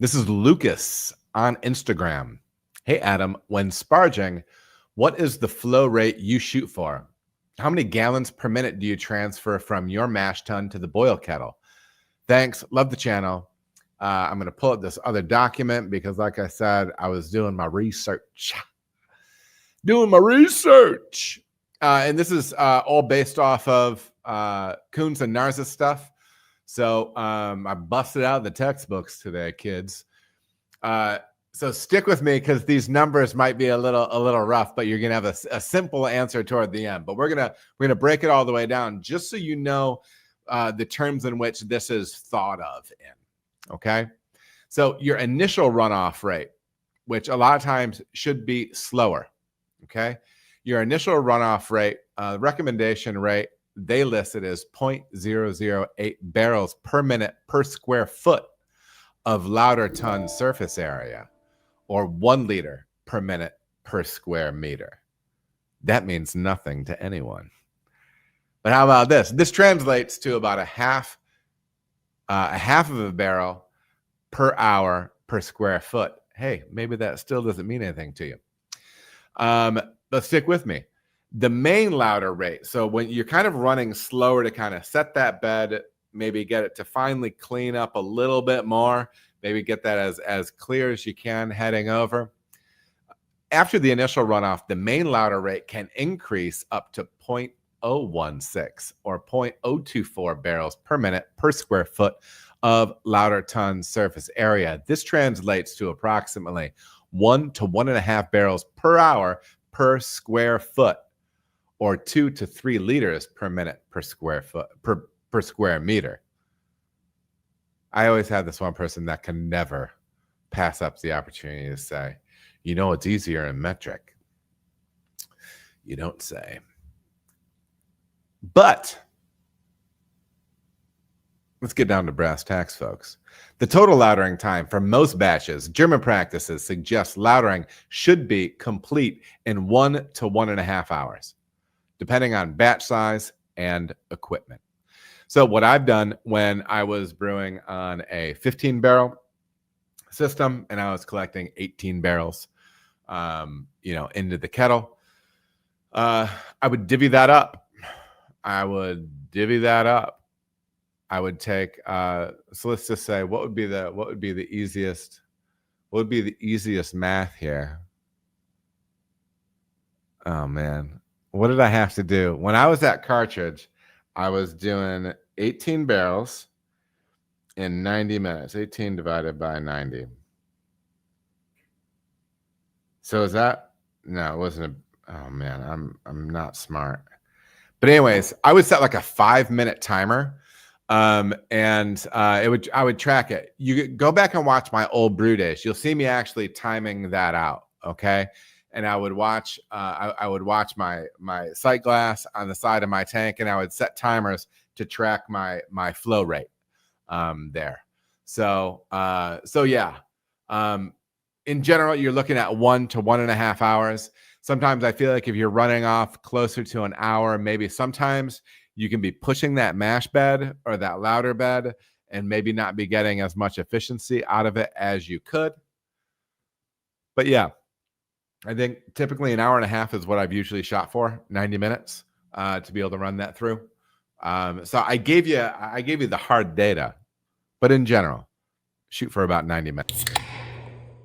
This is Lucas on Instagram. Hey, Adam, when sparging, what is the flow rate you shoot for? How many gallons per minute do you transfer from your mash tun to the boil kettle? Thanks. Love the channel. I'm going to pull up this other document because, like I said, I was doing my research. And this is all based off of Kuhn's and Narza stuff. So I busted out the textbooks today, kids. So stick with me because these numbers might be a little rough, but you're gonna have a simple answer toward the end. But we're gonna break it all the way down just so you know the terms in which this is thought of in. Okay, so your initial runoff rate, which a lot of times should be slower. Okay, your initial runoff rate, recommendation rate, they list it as 0.008 barrels per minute per square foot of Lauter ton surface area, or 1 liter per minute per square meter. That means nothing to anyone. But how about this? This translates to about a half of a barrel per hour per square foot. Hey, maybe that still doesn't mean anything to you. But stick with me. The main Lauter rate, so when you're kind of running slower to kind of set that bed, maybe get it to finally clean up a little bit more, maybe get that as clear as you can heading over. After the initial runoff, the main Lauter rate can increase up to 0.016 or 0.024 barrels per minute per square foot of Lauter ton surface area. This translates to approximately 1 to 1.5 barrels per hour per square foot, or 2 to 3 liters per minute per square foot per square meter. I always have this one person that can never pass up the opportunity to say, you know, it's easier in metric. You don't say. But let's get down to brass tacks, folks. The total lautering time for most batches, German practices suggest lautering should be complete in 1 to 1.5 hours, depending on batch size and equipment. So what I've done when I was brewing on a 15-barrel system and I was collecting 18 barrels, into the kettle, I would divvy that up. I would take, so let's just say, what would be the easiest math here? Oh man, what did I have to do? When I was at Cartridge, I was doing 18 barrels in 90 minutes, 18 divided by 90. So is that, no, it wasn't oh man, I'm not smart. But anyways, I would set like a 5-minute timer. I would track it. You go back and watch my old brew days. You'll see me actually timing that out. Okay. And I would watch, I would watch my sight glass on the side of my tank, and I would set timers to track my flow rate there. So yeah. In general, you're looking at 1 to 1.5 hours. Sometimes I feel like if you're running off closer to an hour, maybe sometimes you can be pushing that mash bed or that Lauter bed and maybe not be getting as much efficiency out of it as you could. But yeah, I think typically an hour and a half is what I've usually shot for, 90 minutes to be able to run that through. So I gave you the hard data, but in general, shoot for about 90 minutes.